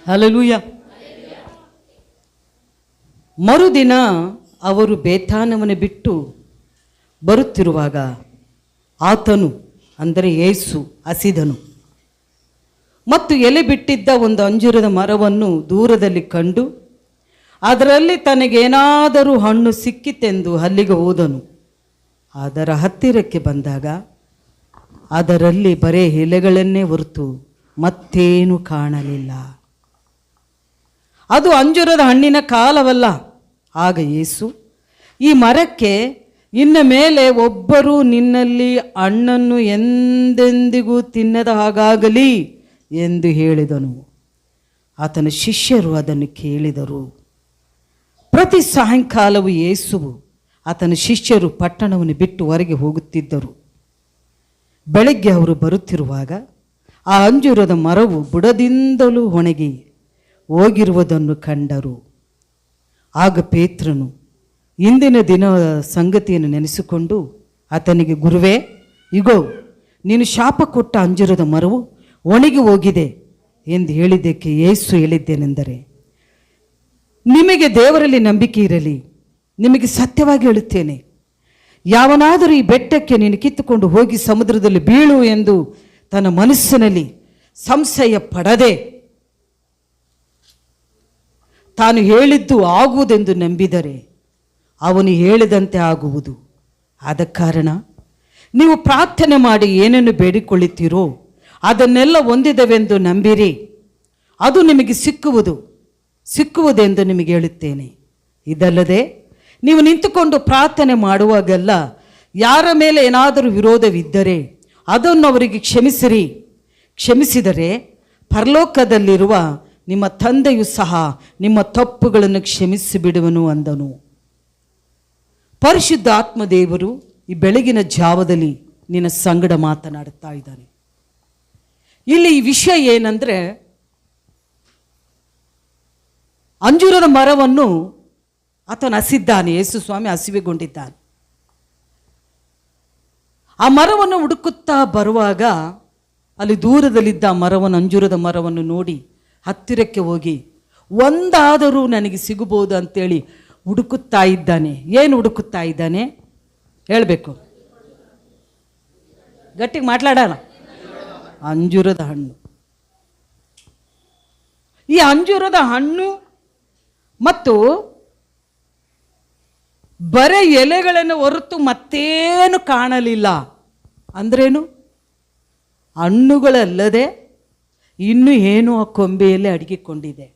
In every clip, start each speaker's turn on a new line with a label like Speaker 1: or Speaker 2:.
Speaker 1: Hallelujah. ಮರುದಿನ ಅವರು ಬೇಥಾನವನ್ನು ಬಿಟ್ಟು ಬರುತ್ತಿರುವಾಗ ಆತನು ಅಂದರೆ ಯೇಸು ಹಸಿದನು ಮತ್ತು ಎಲೆ ಬಿಟ್ಟಿದ್ದ ಒಂದು ಅಂಜೂರದ ಮರವನ್ನು ದೂರದಲ್ಲಿ ಕಂಡು ಅದರಲ್ಲಿ ತನಗೇನಾದರೂ ಹಣ್ಣು ಸಿಕ್ಕಿತೆಂದು ಅಲ್ಲಿಗೆ ಹೋದನು. ಅದರ ಹತ್ತಿರಕ್ಕೆ ಬಂದಾಗ ಅದರಲ್ಲಿ ಬರೇ ಎಲೆಗಳನ್ನೇ ಹೊರತು ಮತ್ತೇನು ಕಾಣಲಿಲ್ಲ. ಅದು ಅಂಜೂರದ ಹಣ್ಣಿನ ಕಾಲವಲ್ಲ. ಆಗ ಯೇಸು, ಈ ಮರಕ್ಕೆ ಇನ್ನು ಮೇಲೆ ಒಬ್ಬರು ನಿನ್ನಲ್ಲಿ ಹಣ್ಣನ್ನು ಎಂದೆಂದಿಗೂ ತಿನ್ನದ ಹಾಗಾಗಲಿ ಎಂದು ಹೇಳಿದನು. ಆತನ ಶಿಷ್ಯರು ಅದನ್ನು ಕೇಳಿದರು. ಪ್ರತಿ ಸಾಯಂಕಾಲವೂ ಯೇಸುವು ಆತನ ಶಿಷ್ಯರು ಪಟ್ಟಣವನ್ನು ಬಿಟ್ಟು ಹೊರಗೆ ಹೋಗುತ್ತಿದ್ದರು. ಬೆಳಗ್ಗೆ ಅವರು ಬರುತ್ತಿರುವಾಗ ಆ ಅಂಜೂರದ ಮರವು ಬುಡದಿಂದಲೂ ಒಣಗಿ ಹೋಗಿರುವುದನ್ನು ಕಂಡರು. ಆಗ ಪೇತ್ರನು ಇಂದಿನ ದಿನದ ಸಂಗತಿಯನ್ನು ನೆನೆಸಿಕೊಂಡು ಆತನಿಗೆ, ಗುರುವೇ, ಇಗೋ, ನೀನು ಶಾಪ ಕೊಟ್ಟ ಅಂಜೂರದ ಮರವು ಒಣಗಿ ಹೋಗಿದೆ ಎಂದು ಹೇಳಿದ್ದಕ್ಕೆ ಯೇಸು ಹೇಳಿದ್ದೇನೆಂದರೆ, ನಿಮಗೆ ದೇವರಲ್ಲಿ ನಂಬಿಕೆ ಇರಲಿ. ನಿಮಗೆ ಸತ್ಯವಾಗಿ ಹೇಳುತ್ತೇನೆ, ಯಾವನಾದರೂ ಈ ಬೆಟ್ಟಕ್ಕೆ ನೀನು ಕಿತ್ತುಕೊಂಡು ಹೋಗಿ ಸಮುದ್ರದಲ್ಲಿ ಬೀಳು ಎಂದು ತನ್ನ ಮನಸ್ಸಿನಲ್ಲಿ ಸಂಶಯ ಪಡದೆ ತಾನು ಹೇಳಿದ್ದು ಆಗುವುದೆಂದು ನಂಬಿದರೆ ಅವನು ಹೇಳಿದಂತೆ ಆಗುವುದು. ಆದ ಕಾರಣ ನೀವು ಪ್ರಾರ್ಥನೆ ಮಾಡಿ ಏನನ್ನು ಬೇಡಿಕೊಳ್ಳುತ್ತೀರೋ ಅದನ್ನೆಲ್ಲ ಹೊಂದಿದವೆಂದು ನಂಬಿರಿ, ಅದು ನಿಮಗೆ ಸಿಕ್ಕುವುದೆಂದು ನಿಮಗೆ ಹೇಳುತ್ತೇನೆ. ಇದಲ್ಲದೆ ನೀವು ನಿಂತುಕೊಂಡು ಪ್ರಾರ್ಥನೆ ಮಾಡುವಾಗೆಲ್ಲ ಯಾರ ಮೇಲೆ ಏನಾದರೂ ವಿರೋಧವಿದ್ದರೆ ಅದನ್ನು ಅವರಿಗೆ ಕ್ಷಮಿಸಿರಿ. ಕ್ಷಮಿಸಿದರೆ ಪರಲೋಕದಲ್ಲಿರುವ ನಿಮ್ಮ ತಂದೆಯು ಸಹ ನಿಮ್ಮ ತಪ್ಪುಗಳನ್ನು ಕ್ಷಮಿಸಿಬಿಡುವನು ಅಂದನು. ಪರಿಶುದ್ಧ ಆತ್ಮದೇವರು ಈ ಬೆಳಗಿನ ಜಾವದಲ್ಲಿ ನಿನ್ನ ಸಂಗಡ ಮಾತನಾಡುತ್ತಾ ಇದ್ದಾನೆ. ಇಲ್ಲಿ ಈ ವಿಷಯ ಏನಂದರೆ, ಅಂಜೂರದ ಮರವನ್ನು ಆತನು ಹಸಿದ್ದಾನೆ. ಯೇಸು ಸ್ವಾಮಿ ಹಸಿವೆಗೊಂಡಿದ್ದಾನೆ. ಆ ಮರವನ್ನು ಹುಡುಕುತ್ತಾ ಬರುವಾಗ ಅಲ್ಲಿ ದೂರದಲ್ಲಿದ್ದ ಮರವನ್ನು, ಅಂಜೂರದ ಮರವನ್ನು ನೋಡಿ ಹತ್ತಿರಕ್ಕೆ ಹೋಗಿ ಒಂದಾದರೂ ನನಗೆ ಸಿಗಬಹುದು ಅಂತೇಳಿ ಹುಡುಕುತ್ತಾ ಇದ್ದಾನೆ. ಏನು ಹುಡುಕುತ್ತಾ ಇದ್ದಾನೆ ಹೇಳಬೇಕು, ಗಟ್ಟಿಗೆ ಮಾట్లాಡೋಣ. ಅಂಜೂರದ ಹಣ್ಣು. ಈ ಅಂಜೂರದ ಹಣ್ಣು ಮತ್ತು ಬರೀ ಎಲೆಗಳನ್ನು ಹೊರತು ಮತ್ತೇನು ಕಾಣಲಿಲ್ಲ. ಅಂದ್ರೇನು? ಹಣ್ಣುಗಳಲ್ಲದೆ ಇನ್ನೂ ಏನೋ ಆ ಕೊಂಬೆಯಲ್ಲಿ ಅಡಗಿಕೊಂಡಿದೆ.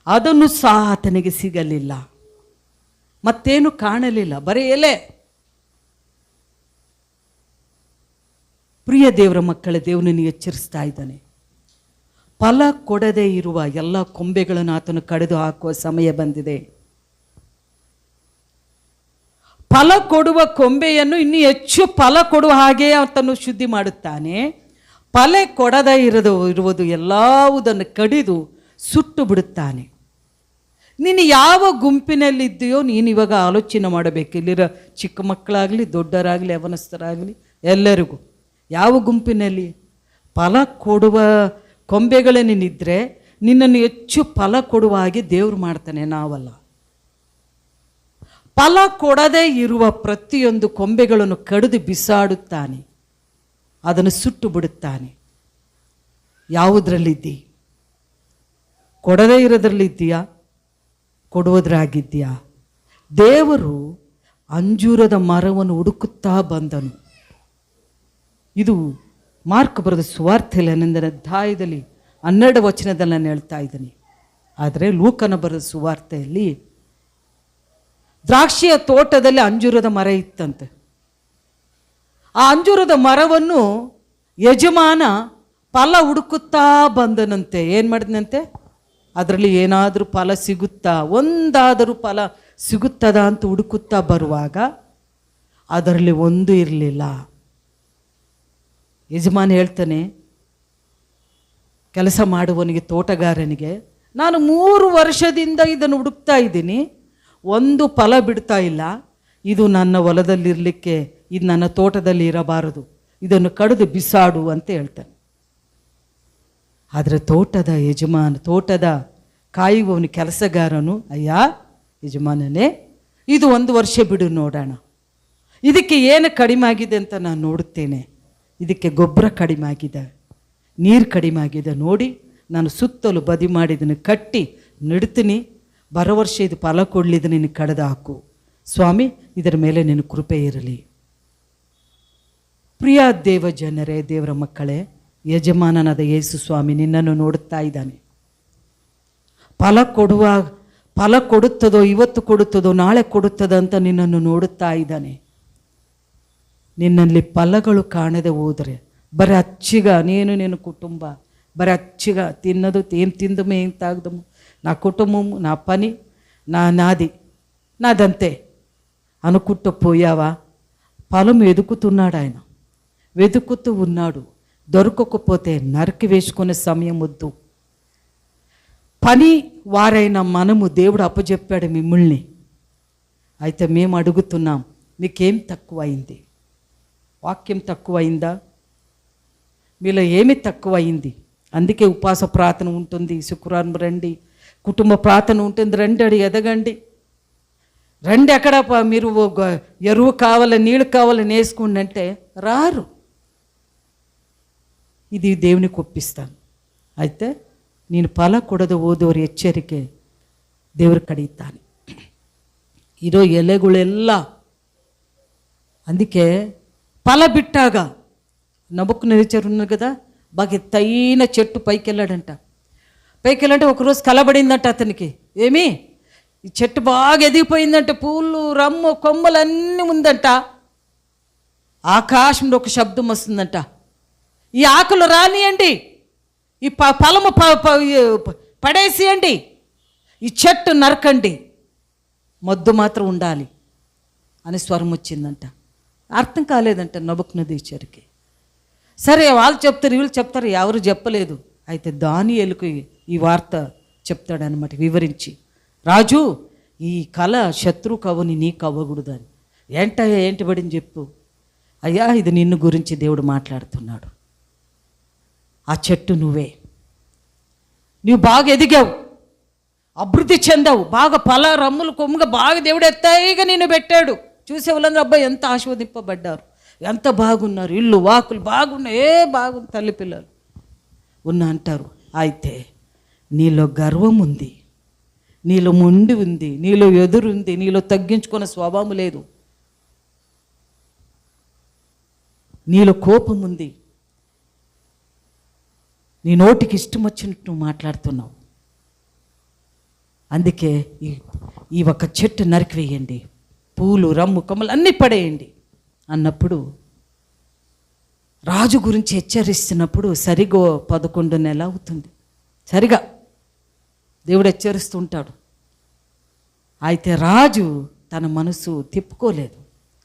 Speaker 1: ಅದನ್ನು ಸಹ ಆತನಿಗೆ ಸಿಗಲಿಲ್ಲ. ಮತ್ತೇನು ಕಾಣಲಿಲ್ಲ, ಬರೀ ಎಲೆ. ಪ್ರಿಯ ದೇವರ ಮಕ್ಕಳ, ದೇವನನ್ನು ಎಚ್ಚರಿಸ್ತಾ ಇದ್ದಾನೆ. ಫಲ ಕೊಡದೇ ಇರುವ ಎಲ್ಲ ಕೊಂಬೆಗಳನ್ನು ಆತನು ಕಡಿದು ಹಾಕುವ ಸಮಯ ಬಂದಿದೆ. ಫಲ ಕೊಡುವ ಕೊಂಬೆಯನ್ನು ಇನ್ನೂ ಹೆಚ್ಚು ಫಲ ಕೊಡುವ ಹಾಗೆ ಆತನು ಶುದ್ಧಿ ಮಾಡುತ್ತಾನೆ. ಫಲ ಕೊಡದೇ ಇರುವುದು ಎಲ್ಲವುದನ್ನು ಕಡಿದು ಸುಟ್ಟು ಬಿಡುತ್ತಾನೆ. ನೀನು ಯಾವ ಗುಂಪಿನಲ್ಲಿದ್ದೀಯೋ ನೀನು ಇವಾಗ ಆಲೋಚನೆ ಮಾಡಬೇಕು. ಇಲ್ಲಿರೋ ಚಿಕ್ಕ ಮಕ್ಕಳಾಗಲಿ, ದೊಡ್ಡರಾಗಲಿ, ಯವನಸ್ಥರಾಗಲಿ, ಎಲ್ಲರಿಗೂ ಯಾವ ಗುಂಪಿನಲ್ಲಿ ಫಲ ಕೊಡುವ ಕೊಂಬೆಗಳೇನಿದ್ರೆ ನಿನ್ನನ್ನು ಹೆಚ್ಚು ಫಲ ಕೊಡುವ ಹಾಗೆ ದೇವರು ಮಾಡ್ತಾನೆ, ನಾವಲ್ಲ. ಫಲ ಕೊಡದೇ ಇರುವ ಪ್ರತಿಯೊಂದು ಕೊಂಬೆಗಳನ್ನು ಕಡಿದು ಬಿಸಾಡುತ್ತಾನೆ, ಅದನ್ನು ಸುಟ್ಟು ಬಿಡುತ್ತಾನೆ. ಯಾವುದರಲ್ಲಿದ್ದಿ? ಕೊಡದೇ ಇರೋದ್ರಲ್ಲಿದ್ದೀಯಾ? ಕೊಡುವುದರಾಗಿದ್ದೀಯಾ? ದೇವರು ಅಂಜೂರದ ಮರವನ್ನು ಹುಡುಕುತ್ತಾ ಬಂದನು. ಇದು ಮಾರ್ಕ್ ಬರೆದ ಸುವಾರ್ತೆಯಲ್ಲಿ 11ನೇ ಅಧ್ಯಾಯದಲ್ಲಿ 12 ವಚನದಲ್ಲಿ ನಾನು ಹೇಳ್ತಾ ಇದ್ದೀನಿ. ಆದರೆ ಲೂಕನ ಬರೆದ ಸುವಾರ್ತೆಯಲ್ಲಿ ದ್ರಾಕ್ಷಿಯ ತೋಟದಲ್ಲಿ ಅಂಜೂರದ ಮರ ಇತ್ತಂತೆ. ಆ ಅಂಜೂರದ ಮರವನ್ನು ಯಜಮಾನ ಫಲ ಹುಡುಕುತ್ತಾ ಬಂದನಂತೆ. ಏನು ಮಾಡಿದನಂತೆ? ಅದರಲ್ಲಿ ಏನಾದರೂ ಫಲ ಸಿಗುತ್ತಾ, ಒಂದಾದರೂ ಫಲ ಸಿಗುತ್ತದ ಅಂತ ಹುಡುಕುತ್ತಾ ಬರುವಾಗ ಅದರಲ್ಲಿ ಒಂದು ಇರಲಿಲ್ಲ. ಯಜಮಾನ ಹೇಳ್ತಾನೆ ಕೆಲಸ ಮಾಡುವವನಿಗೆ, ತೋಟಗಾರನಿಗೆ, ನಾನು 3 ವರ್ಷದಿಂದ ಇದನ್ನು ಹುಡುಕ್ತಾ ಇದ್ದೀನಿ, ಒಂದು ಫಲ ಬಿಡ್ತಾ ಇಲ್ಲ. ಇದು ನನ್ನ ಹೊಲದಲ್ಲಿರಲಿಕ್ಕೆ, ಇದು ನನ್ನ ತೋಟದಲ್ಲಿ ಇರಬಾರದು, ಇದನ್ನು ಕಡಿದು ಬಿಸಾಡು ಅಂತ ಹೇಳ್ತಾನೆ. ಆದರೆ ತೋಟದ ಕಾಯುವವನು ಕೆಲಸಗಾರನು, ಅಯ್ಯ ಯಜಮಾನನೇ, ಇದು 1 ವರ್ಷ ಬಿಡು ನೋಡೋಣ, ಇದಕ್ಕೆ ಏನು ಕಡಿಮೆ ಆಗಿದೆ ಅಂತ ನಾನು ನೋಡುತ್ತೇನೆ. ಇದಕ್ಕೆ ಗೊಬ್ಬರ ಕಡಿಮೆ ಆಗಿದೆ, ನೀರು ಕಡಿಮೆ ಆಗಿದೆ, ನೋಡಿ ನಾನು ಸುತ್ತಲೂ ಬದಿ ಮಾಡಿದನ್ನು ಕಟ್ಟಿ ನೆಡ್ತೀನಿ, ಬರೋ ವರ್ಷ ಇದು ಫಲ ಕೊಡಲಿದ್ದು ನಿನಗೆ ಕಡ್ದು ಹಾಕು ಸ್ವಾಮಿ, ಇದರ ಮೇಲೆ ನಿನ್ನ ಕೃಪೆ ಇರಲಿ. ಪ್ರಿಯ ದೇವ ಜನರೇ, ದೇವರ ಮಕ್ಕಳೇ, ಯಜಮಾನನಾದ ಯೇಸು ಸ್ವಾಮಿ ನಿನ್ನನ್ನು ನೋಡುತ್ತಾ ಇದ್ದಾನೆ. ಫಲ ಕೊಡುತ್ತದೋ, ಇವತ್ತು ಕೊಡುತ್ತದೋ, ನಾಳೆ ಕೊಡುತ್ತದೋ ಅಂತ ನಿನ್ನನ್ನು ನೋಡುತ್ತಾ ಇದ್ದಾನೆ. ನಿನ್ನಲ್ಲಿ ಫಲಗಳು ಕಾಣದೆ ಹೋದರೆ ಬರೀ ಅಚ್ಚಿಗ ನೀನು ನಿನ್ನ ಕುಟುಂಬ ಬರೀ అచ్చిగా తిన్నదు ఏం తిందము ఏం తాగుదాము నా కుటుంబము నా పని నాది నాదంతే అనుకుంటూ పోయావా? ఫలం వెతుకుతున్నాడు ఆయన, వెతుకుతూ ఉన్నాడు. దొరకకపోతే నరికి వేసుకునే సమయం వద్దు. పని వారైన మనము దేవుడు అప్పచెప్పాడు మిమ్మల్ని. అయితే మేము అడుగుతున్నాం, మీకేం తక్కువైంది? వాక్యం తక్కువైందా? మీలో ఏమి తక్కువైంది? అందుకే ఉపవాస ప్రార్థన ఉంటుంది, శుక్రవారం రండి, కుటుంబ ప్రార్థన ఉంటుంది, రండి, అడి ఎదగండి, రండి. అక్కడ మీరు ఎరువు కావాలి, నీళ్ళు కావాలని వేసుకోండి అంటే రారు. ఇది దేవునికి ఒప్పిస్తాను. అయితే ನೀನು ಫಲ ಕೊಡದೆ ಹೋದವ್ರ ಎಚ್ಚರಿಕೆ ದೇವ್ರು ಕಡಿತಾನೆ. ಇರೋ ಎಲೆಗಳೆಲ್ಲ అందుకే ఫల బిట్టాగా నబుకద్నెజరు ఉన్నారు కదా, బాగా ఎత్తైన చెట్టు పైకి వెళ్ళాడంట. పైకి వెళ్ళంటే ఒకరోజు కలబడిందంట అతనికి. ఏమి ఈ చెట్టు బాగా ఎదిగిపోయిందంట, పూలు రమ్ము కొమ్మలు అన్నీ ఉందంట. ఆకాశంలో ఒక శబ్దం వస్తుందంట, ఈ ఆకులు రానియండి, ఈ ఫలము పడేసియండి, ఈ చెట్టు నరకండి, మొద్దు మాత్రం ఉండాలి అని స్వరం వచ్చిందంట. అర్థం కాలేదంట నబుకద్నెజరుకి. సరే వాళ్ళు చెప్తారు, వీళ్ళు చెప్తారు, ఎవరు చెప్పలేదు. అయితే దానియేలుకు ఈ వార్త చెప్తాడనమాట వివరించి, రాజు ఈ కళ శత్రువు కవ్వని నీకు అవ్వకూడదు అని. ఏంటయ్యా ఏంటి పడింది చెప్పు. అయ్యా ఇది నిన్ను గురించి దేవుడు మాట్లాడుతున్నాడు. ఆ చెట్టు నువ్వే, నువ్వు బాగా ఎదిగావు, అభివృద్ధి చెందావు, బాగా ఫల రమ్ములు కొమ్ముగా బాగా దేవుడు ఎత్తాయిగా నిన్ను పెట్టాడు. చూసే వాళ్ళందరూ అబ్బాయి ఎంత ఆశీర్వదింపబడ్డారు, ఎంత బాగున్నారు, ఇల్లు వాకులు బాగున్నాయి, బాగుంది, తల్లి పిల్లలు ఉన్న అంటారు. అయితే నీలో గర్వం ఉంది, నీలో మొండి ఉంది, నీలో ఎదురుంది, నీలో తగ్గించుకునే స్వభావం లేదు, నీలో కోపం ఉంది, నీ నోటికి ఇష్టం వచ్చినట్టు నువ్వు మాట్లాడుతున్నావు. అందుకే ఈ ఒక చెట్టు నరికివేయండి, పూలు రమ్ము కొమ్మలు అన్నీ పడేయండి అన్నప్పుడు, రాజు గురించి హెచ్చరిస్తున్నప్పుడు సరిగా 11 నెల అవుతుంది. సరిగా దేవుడు హెచ్చరిస్తూ ఉంటాడు. అయితే రాజు తన మనసు తిప్పుకోలేదు.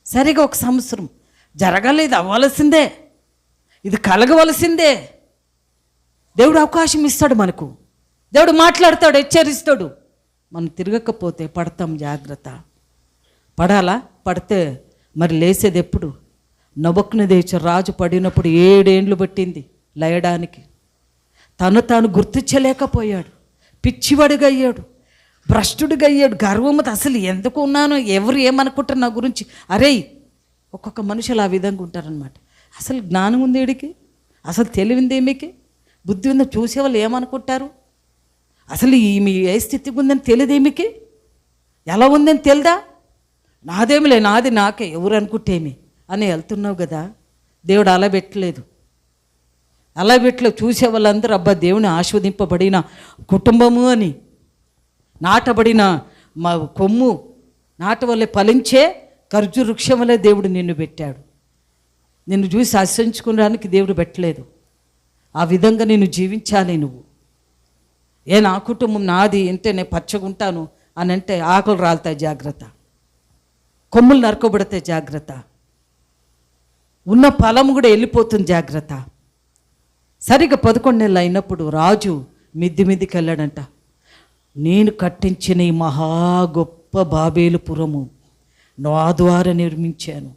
Speaker 1: సరిగా 1 సంవత్సరం జరగలేదు, అవ్వాల్సిందే, ఇది కలగవలసిందే. దేవుడు అవకాశం ఇస్తాడు మనకు, దేవుడు మాట్లాడతాడు, హెచ్చరిస్తాడు. మనం తిరగకపోతే పడతాం, జాగ్రత్త. పడాలా? పడితే మరి లేసేది ఎప్పుడు? నబుకద్నెజరు రాజు పడినప్పుడు 7 ఏండ్లు పట్టింది లేయడానికి. తాను గుర్తించలేకపోయాడు, పిచ్చివాడిగా అయ్యాడు, భ్రష్టుడిగా అయ్యాడు. గర్వముతో అసలు ఎందుకు ఉన్నాను, ఎవరు ఏమనుకుంటారు నా గురించి. అరే, ఒక్కొక్క మనుషులు ఆ విధంగా ఉంటారనమాట. అసలు జ్ఞానం ఉంది వీడికి, అసలు తెలివింది ఏమికి, బుద్ధి ఉందో, చూసేవాళ్ళు ఏమనుకుంటారు, అసలు ఈమె ఏ స్థితికి ఉందని తెలియదు, ఏమికి ఎలా ఉందని తెలుదా, నాదేమిలే, నాది నాకే, ఎవరు అనుకుంటేమి అని వెళ్తున్నావు కదా. దేవుడు అలా పెట్టలేదు. చూసే వాళ్ళందరూ అబ్బా దేవుని ఆస్వాదింపబడిన కుటుంబము అని, నాటబడిన మా కొమ్ము, నాట వల్లే ఫలించే ఖర్జూర వృక్షం వల్లే దేవుడు నిన్ను పెట్టాడు. నిన్ను చూసి ఆశ్రయించుకోవడానికి దేవుడు పెట్టలేదు. ఆ విధంగా నేను జీవించాలి. నువ్వు నా కుటుంబం నాది అంటే నేను పచ్చగుంటాను అని అంటే ఆకులు రాలుతాయి, జాగ్రత్త. కొమ్ములు నరకబడతాయి, జాగ్రత్త. ఉన్న ఫలం కూడా వెళ్ళిపోతుంది, జాగ్రత్త. సరిగ్గా 11 నెలలు అయినప్పుడు రాజు మిద్దికి వెళ్ళాడంట. నేను కట్టించిన ఈ మహా గొప్ప బాబేలుపురము నా ద్వారా నిర్మించాను.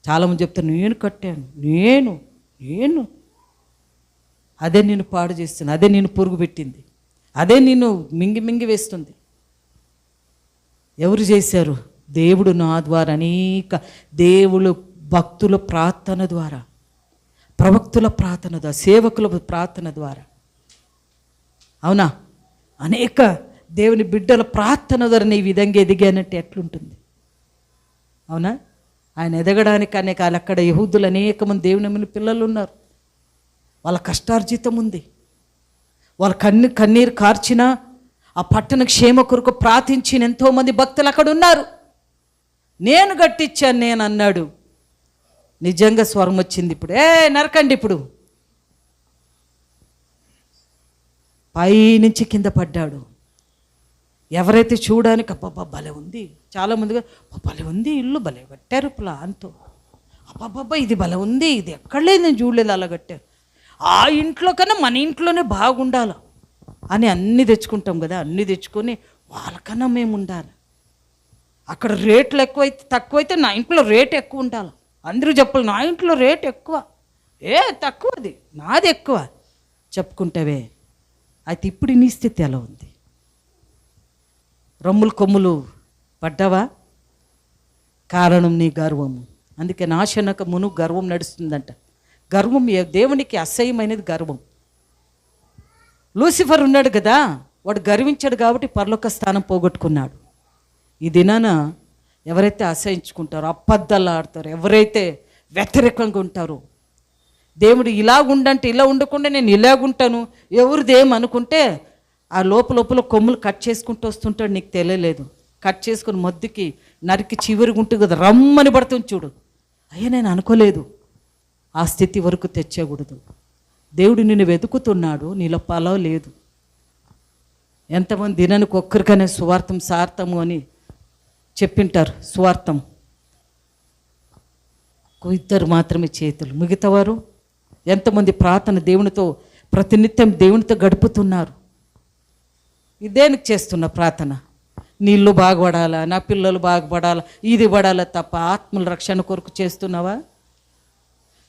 Speaker 1: చాలామంది చెప్తాను, నేను కట్టాను, నేను అదే నిన్ను పాడు చేస్తుంది, అదే నిన్ను పురుగు పెట్టింది, అదే నిన్ను మింగి మింగి వేస్తుంది. ఎవరు చేశారు? దేవుడు నా ద్వారా, అనేక దేవుడు భక్తుల ప్రార్థన ద్వారా, ప్రవక్తుల ప్రార్థన ద్వారా, సేవకుల ప్రార్థన ద్వారా, అవునా, అనేక దేవుని బిడ్డల ప్రార్థన ద్వారా నీ విధంగా ఎదిగానంటే ఎట్లుంటుంది? అవునా? ఆయన ఎదగడానికి అనేక అక్కడ యహూదులు అనేక మంది దేవుని పిల్లలు ఉన్నారు. వాళ్ళ కష్టార్జితం ఉంది. వాళ్ళ కన్నీరు కార్చిన ఆ పట్టణ క్షేమ కొరకు ప్రార్థించిన ఎంతోమంది భక్తులు అక్కడ ఉన్నారు. నేను కట్టించాను నేను అన్నాడు. నిజంగా స్వరం వచ్చింది. ఇప్పుడు నరకండి. ఇప్పుడు పైనుంచి కింద పడ్డాడు. ఎవరైతే చూడడానికి అబ్బాబ్బా భలే ఉంది, చాలామందిగా భలే ఉంది, ఇల్లు భలే కట్టారు ప్లాన్తో, అబ్బాబ్బా ఇది భలే ఉంది, ఇది ఎక్కడ లేదు, నేను చూడలేదు, అలా కట్టారు, ఆ ఇంట్లో కన్నా మన ఇంట్లోనే బాగుండాలి అని అన్నీ తెచ్చుకుంటాం కదా. అన్నీ తెచ్చుకొని వాళ్ళకన్నా మేము ఉండాలి. అక్కడ రేట్లు ఎక్కువైతే తక్కువైతే నా ఇంట్లో రేట్ ఎక్కువ ఉండాలి. అందరూ చెప్పాలి నా ఇంట్లో రేట్ ఎక్కువ, తక్కువది నాది ఎక్కువ చెప్పుకుంటావే. అయితే ఇప్పుడు నీ స్థితి ఎలా ఉంది? రొమ్ములు కొమ్ములు పడ్డావా? కారణం నీ గర్వము. అందుకే నాశనకమును గర్వం నడుస్తుందంట. గర్వం దేవునికి అసహ్యమైనది గర్వం. లూసిఫర్ ఉన్నాడు కదా, వాడు గర్వించాడు కాబట్టి పరలోక స్థానం పోగొట్టుకున్నాడు. ఈ దినాన ఎవరైతే అసహించుకుంటారో, అబద్ధాలు ఆడతారో, ఎవరైతే వ్యతిరేకంగా ఉంటారో, దేవుడు ఇలా ఉండంటే ఇలా ఉండకుండా నేను ఇలాగుంటాను ఎవరిదేమనుకుంటే ఆ లోపల కొమ్ములు కట్ చేసుకుంటూ వస్తుంటాడు. నీకు తెలియలేదు. కట్ చేసుకుని మొద్దుకి నరికి చివరికి ఉంటుంది కదా, రమ్మని పడుతుంది చూడు. అయ్యా నేను అనుకోలేదు. ఆ స్థితి వరకు తెచ్చేకూడదు. దేవుడు నిన్ను వెతుకుతున్నాడు, నీలో ఫలం లేదు. ఎంతమంది దినానికి ఒక్కరికనే సువార్థం సార్థము అని చెప్పింటారు. సువార్థం ఇద్దరు మాత్రమే చేతులు, మిగతావారు ఎంతమంది ప్రార్థన దేవునితో ప్రతినిత్యం దేవునితో గడుపుతున్నారు. ఇదేనికి చేస్తున్న ప్రార్థన? నీళ్ళు బాగుపడాలా, నా పిల్లలు బాగుపడాలా, ఇది పడాలా తప్ప ఆత్మల రక్షణ కొరకు చేస్తున్నావా?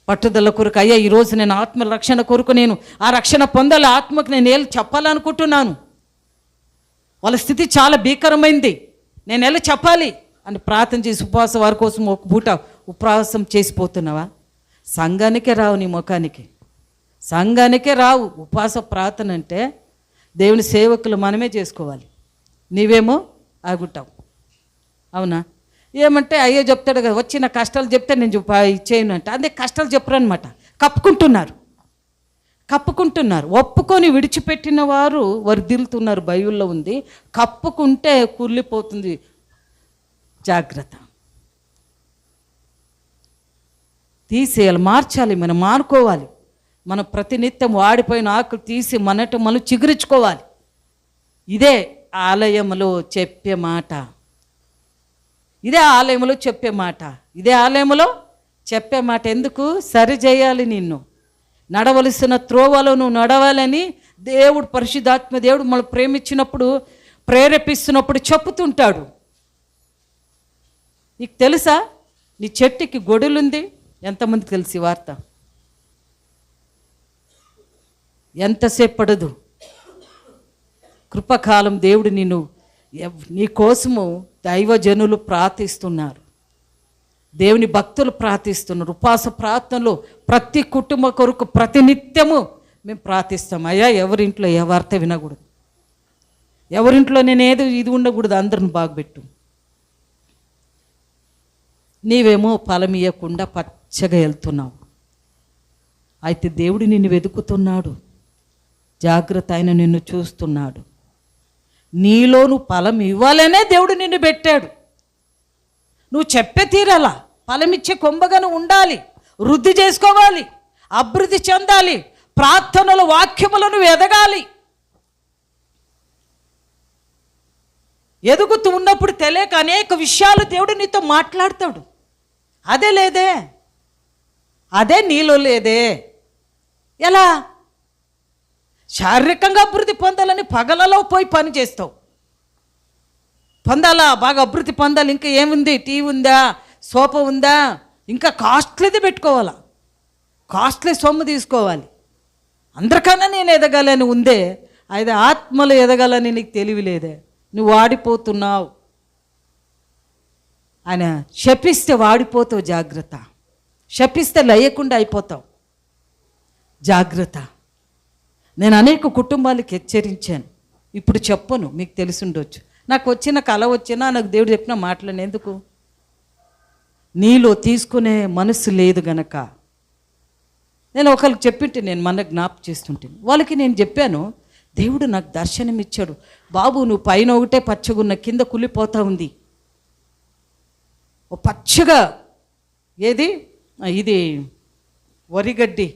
Speaker 1: పట్టుదల కొరకు, అయ్యా ఈరోజు నేను ఆత్మల రక్షణ కొరకు నేను ఆ రక్షణ పొందాలి, ఆత్మకు నేను ఏళ్ళు చెప్పాలనుకుంటున్నాను, వాళ్ళ స్థితి చాలా భీకరమైంది, నేను ఎలా చెప్పాలి అని ప్రార్థన చేసి ఉపవాసం వారి కోసం ఒక పూట ఉపవాసం చేసిపోతున్నావా? సంఘానికే రావు, నీ ముఖానికి సంఘానికే రావు. ఉపవాస ప్రార్థన అంటే దేవుని సేవకులు మనమే చేసుకోవాలి. నీవేమో ఆగుంటావు. అవునా? ఏమంటే అయ్యో చెప్తాడు కదా, వచ్చిన కష్టాలు చెప్తే నేను చేయను అంటే, అదే కష్టాలు చెప్పరు అనమాట. కప్పుకుంటున్నారు. ఒప్పుకొని విడిచిపెట్టిన వారు వర్ధిల్లుతున్నారు. బైబిల్లో ఉంది, కప్పుకుంటే కుళ్ళిపోతుంది, జాగ్రత్త. తీసేయాలి, మార్చాలి, మనం మానుకోవాలి. మనం ప్రతినిత్యం వాడిపోయిన ఆకులు తీసి మనం చిగురించుకోవాలి. ఇదే ఆలయంలో చెప్పే మాట. ఇదే ఆలయంలో చెప్పే మాట. ఇదే ఆలయంలో చెప్పే మాట. ఎందుకు? సరిచేయాలి, నిన్ను నడవలసిన త్రోవలో నువ్వు నడవాలని దేవుడు, పరిశుద్ధాత్మ దేవుడు మనం ప్రేమించినప్పుడు, ప్రేరేపిస్తున్నప్పుడు చెప్పుతుంటాడు. నీకు తెలుసా నీ చెట్టుకి గొడులుంది? ఎంతమందికి తెలిసి వార్త? ఎంతసేపు పడదు. కృపకాలం దేవుడు నీ కోసము దైవజనులు ప్రార్థిస్తున్నారు, దేవుని భక్తులు ప్రార్థిస్తున్నారు. ఉపవాస ప్రార్థనలో ప్రతి కుటుంబ కొరకు ప్రతినిత్యము మేము ప్రార్థిస్తాం. అయ్యా ఎవరింట్లో ఏ వార్త వినకూడదు, ఎవరింట్లో నేనేది ఇది ఉండకూడదు, అందరిని బాగుపెట్టు. నీవేమో ఫలం ఇవ్వకుండా పచ్చగా వెళ్తున్నావు. అయితే దేవుడు నిన్ను వెతుకుతున్నాడు, జాగ్రత్త. ఆయన నిన్ను చూస్తున్నాడు. నీలో నువ్వు ఫలం ఇవ్వాలనే దేవుడు నిన్ను పెట్టాడు. నువ్వు చెప్పే తీరాలా, ఫలం ఇచ్చే కొంబగాను ఉండాలి, వృద్ధి చేసుకోవాలి, అభివృద్ధి చెందాలి, ప్రార్థనల వాక్యములను ఎదగాలి. ఎదుగుతూ ఉన్నప్పుడు తెలియక అనేక విషయాలు దేవుడు నీతో మాట్లాడతాడు. అదే లేదే, అదే నీలో లేదే. ఎలా? శారీరకంగా అభివృద్ధి పొందాలని పగలలో పోయి పని చేస్తావు. పొందాలా, బాగా అభివృద్ధి పొందాలి. ఇంకా ఏముంది? టీవీ ఉందా, సోఫా ఉందా, ఇంకా కాస్ట్లీది పెట్టుకోవాలా, కాస్ట్లీ సొమ్ము తీసుకోవాలి. అందరికన్నా నేను ఎదగాలని ఉందే, అయితే ఆత్మలో ఎదగాలని నీకు తెలివి లేదే, నువ్వు వాడిపోతున్నావు. ఆయన శపిస్తే వాడిపోతావు, జాగ్రత్త. శపిస్తే లయకుండా అయిపోతావు, జాగ్రత్త. నేను అనేక కుటుంబాలకు హెచ్చరించాను, ఇప్పుడు చెప్పను, మీకు తెలిసి నాకు వచ్చిన కళ వచ్చినా, నాకు దేవుడు చెప్పిన మాటలను ఎందుకు, నీలో తీసుకునే మనసు లేదు గనక. నేను ఒకరికి చెప్పింటే, నేను మన జ్ఞాపకం చేస్తుంటాను, వాళ్ళకి నేను చెప్పాను, దేవుడు నాకు దర్శనం ఇచ్చాడు, బాబు నువ్వు పైన ఒకటే పచ్చగున్న, కింద కుళ్ళిపోతూ ఉంది. ఓ పచ్చగా ఏది ఇది వరిగడ్డి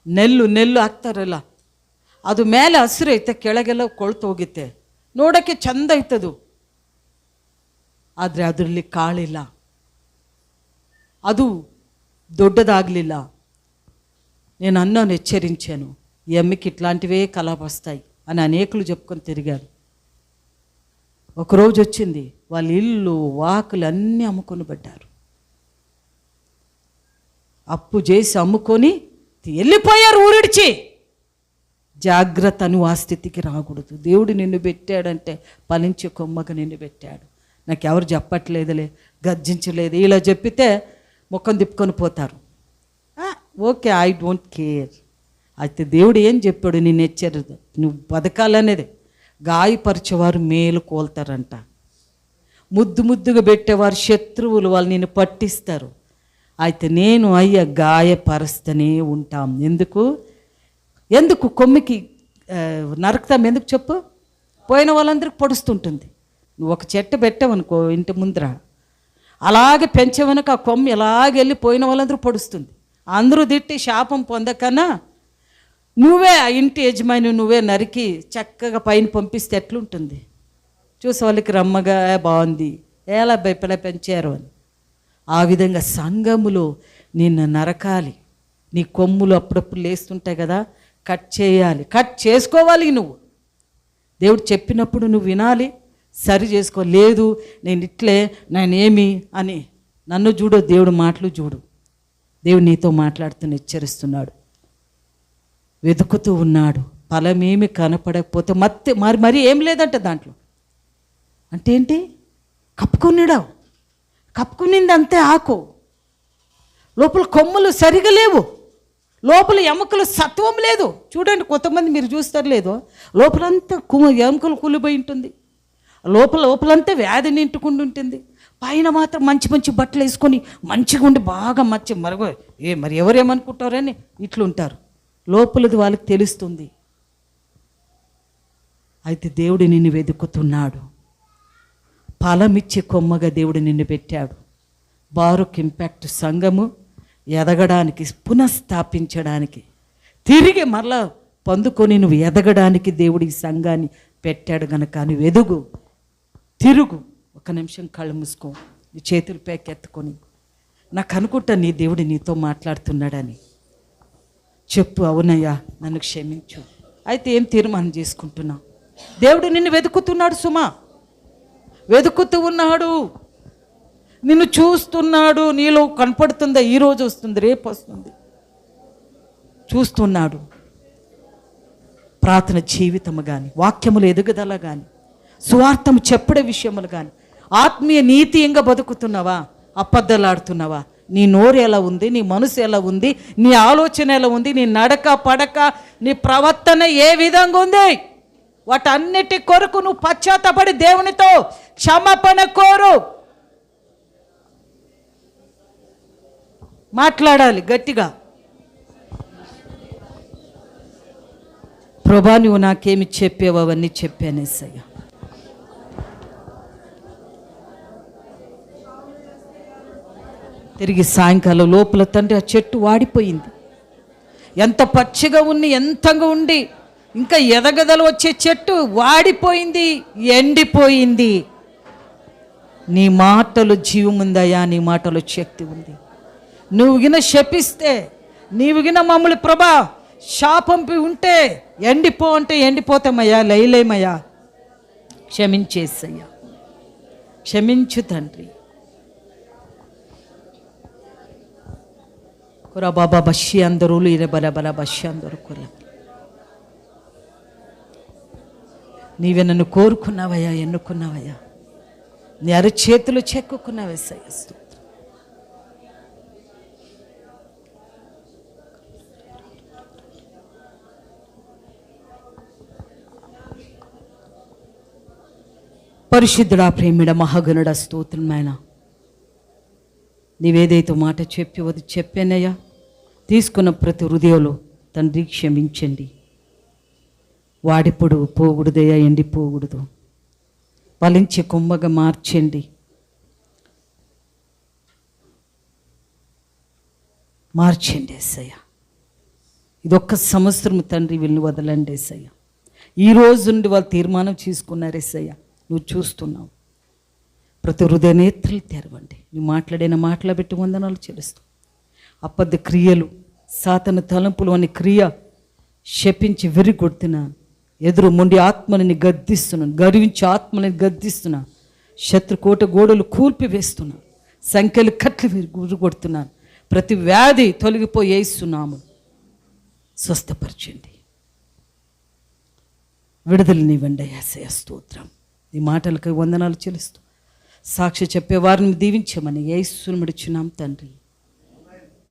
Speaker 1: ನೆಲ್ಲು ಹಾಕ್ತಾರಲ್ಲ, ಅದು ಮೇಲೆ ಹಸಿರು ಐತೆ, ಕೆಳಗೆಲ್ಲ ಕೊಳ್ತೋಗುತ್ತೆ, ನೋಡೋಕ್ಕೆ ಚಂದ ಐತದು, ಆದರೆ ಅದರಲ್ಲಿ ಕಾಳಿಲ್ಲ, ಅದು దొడ్డదాగలిಲ್ಲ. నేను అన్నాను, హెచ్చరించాను, ఈ అమ్మకి ఇట్లాంటివే కళ వస్తాయి అని అనేకులు చెప్పుకొని తిరిగారు. ఒకరోజు వచ్చింది, వాళ్ళ ఇల్లు వాకులు అన్నీ అమ్ముకొని పడ్డారు. అప్పు చేసి అమ్ముకొని వెళ్ళిపోయారు ఊరిడిచి. జాగ్రత్త, నువ్వు ఆ స్థితికి రాకూడదు. దేవుడు నిన్ను పెట్టాడంటే ఫలించే కొమ్మగా నిన్ను పెట్టాడు. నాకు ఎవరు చెప్పట్లేదులే, గర్జించలేదు, ఇలా చెప్పితే ముఖం తిప్పుకొని పోతారు. Okay, I don't care. అయితే దేవుడు ఏం చెప్పాడు, నేను హెచ్చరిదు, నువ్వు బతకాలనేది. గాయపరిచేవారు మేలు కోల్తారంట, ముద్దుగా పెట్టేవారు శత్రువులు వాళ్ళు నిన్ను పట్టిస్తారు. అయితే నేను అయ్యా గాయపరుస్తూనే ఉంటాం. ఎందుకు కొమ్మికి నరకుతాం, ఎందుకు చెప్పు? పోయిన వాళ్ళందరికీ పొడుస్తుంటుంది. నువ్వు ఒక చెట్టు పెట్టావనుకో ఇంటి ముందర, అలాగే పెంచేవనుక ఆ కొమ్మ ఎలాగే వెళ్ళి పోయిన వాళ్ళందరూ పొడుస్తుంది. అందరూ తిట్టి శాపం పొందకన్నా నువ్వే ఆ ఇంటి యజమాని, నువ్వే నరికి చక్కగా పైన పంపిస్తే ఎట్లుంటుంది? చూసే వాళ్ళకి రమ్మగా బాగుంది, ఎలా భయపడ పెంచారు అని. ఆ విధంగా సంఘములో నిన్ను నరకాలి, నీ కొమ్ములు అప్పుడప్పుడు లేస్తుంటాయి కదా, కట్ చేయాలి, కట్ చేసుకోవాలి. నువ్వు దేవుడు చెప్పినప్పుడు నువ్వు వినాలి, సరి చేసుకో. లేదు నేను ఇట్లే, నేనేమి అని నన్ను చూడు, దేవుడు మాటలు చూడు. దేవుడు నీతో మాట్లాడుతూ హెచ్చరిస్తున్నాడు, వెతుకుతూ ఉన్నాడు. ఫలమేమి కనపడకపోతే మరి ఏం లేదంట దాంట్లో. అంటే ఏంటి? కప్పుకునింది అంతే, ఆకు లోపల కొమ్ములు సరిగా లేవు, లోపల ఎముకలు సత్వం లేదు. చూడండి, కొంతమంది మీరు చూస్తారు లేదో, లోపలంతా ఎముకలు కూలిపోయి ఉంటుంది, లోపలంతా వ్యాధి నింటుకుంటూ ఉంటుంది. పైన మాత్రం మంచి బట్టలు వేసుకొని మంచిగా ఉండి బాగా మరి ఎవరేమనుకుంటారని ఇట్లుంటారు. లోపలది వాళ్ళకి తెలుస్తుంది. అయితే దేవుడు నిన్ను వెతుకుతున్నాడు, ఫలమిచ్చే కొమ్మగా దేవుడు నిన్ను పెట్టాడు. బారుక్ ఇంపాక్ట్ సంఘము ఎదగడానికి, పునఃస్థాపించడానికి, తిరిగి మరలా పొందుకొని నువ్వు ఎదగడానికి దేవుడు ఈ సంఘాన్ని పెట్టాడు గనక నువ్వు ఎదుగు, తిరుగు. ఒక నిమిషం కళ్ళు మూసుకో, నీ చేతులు పైకెత్తుకొని, నాకు అనుకుంటా నీ దేవుడు నీతో మాట్లాడుతున్నాడని చెప్పు. అవునయ్యా, నన్ను క్షమించు. అయితే ఏం తీర్మానం చేసుకుంటున్నావు? దేవుడు నిన్ను వెతుకుతున్నాడు సుమా, వెతుకుతూ ఉన్నాడు, నిన్ను చూస్తున్నాడు. నీలో కనపడుతుందా? ఈరోజు వస్తుంది, రేపు వస్తుంది, చూస్తున్నాడు. ప్రార్థన జీవితము కానీ, వాక్యములు ఎదుగుదల కానీ, సువార్తము చెప్పడే విషయములు కానీ, ఆత్మీయ నీతియంగా బతుకుతున్నావా? అబద్ధాలాడుతున్నావా? నీ నోరు ఎలా ఉంది? నీ మనసు ఎలా ఉంది? నీ ఆలోచన ఎలా ఉంది? నీ నడక పడక, నీ ప్రవర్తన ఏ విధంగా ఉంది? వాటన్నిటి కొరకు నువ్వు పశ్చాత్తపడి దేవునితో క్షమాపణ కోరు. మాట్లాడాలి గట్టిగా. ప్రభా, నువ్వు నాకేమి చెప్పావు అవన్నీ చెప్పాను యేసయ్య. తిరిగి సాయంకాలం లోపల తండ్రి ఆ చెట్టు వాడిపోయింది. ఎంత పచ్చిగా ఉన్ని, ఎంతగా ఉండి ఇంకా ఎదగదలు వచ్చే చెట్టు వాడిపోయింది, ఎండిపోయింది. నీ మాటలు జీవముందయ్యా, నీ మాటలో శక్తి ఉంది. నువ్వు గిన శపిస్తే, నీవు గిన మమ్మల్ని ప్రభా శాపంపి ఉంటే ఎండిపో అంటే ఎండిపోతామయ్యా, లైలేమయ్యా. క్షమించేసయ్యా, క్షమించు తండ్రి. బాబా బషి అందరూ బల బల బషి అందరూ కుల. నీవే నన్ను కోరుకున్నావయ్యా, ఎన్నుకున్నావయ్యా, నీ అరచేతులు చెక్కుకున్నావేసయ్య. పరిశుద్ధుడా, ప్రేమిడ, మహాగణుడ, స్తోత్రమైన నీవేదైతే మాట చెప్పానయ్యా, తీసుకున్న ప్రతి హృదయంలో తండ్రి క్షమించండి. వాడిప్పుడు పోకూడదయ్యా, ఎండిపోకూడదు, ఫలించే కొమ్మగా మార్చండి. మార్చండి యేసయ్య. ఇదొక్క సంవత్సరం తండ్రి వీళ్ళని వదలండి యేసయ్య. ఈ రోజు నుండి వాళ్ళు తీర్మానం చేసుకున్నారు యేసయ్య. నువ్వు చూస్తున్నావు. ప్రతి హృదయ నేత్రలు తెరవండి. నువ్వు మాట్లాడిన మాటలు పెట్టి వందనాలు చెల్లిస్తూ, అబద్ధ క్రియలు, సాతాను తలంపులు అనే క్రియ శపించి విరిగొడుతున్నాను. ఎదురు మొండి ఆత్మని గద్దిస్తున్నాను, గర్వించి ఆత్మని గద్దిస్తున్నాను. శత్రుకోట గోడలు కూల్పి వేస్తున్నాను, సంఖ్యలు కట్లు విరిగొడుతున్నాను. ప్రతి వ్యాధి తొలగిపోయి యేసునామమున స్వస్థపరచండి, విడుదలనివ్వండి యేసయ్య. స్తోత్రం. ఈ మాటలకు వందనాలు చెల్లిస్తూ సాక్షి చెప్పేవారిని దీవించమని యేసుని విడుచున్నాం తండ్రి.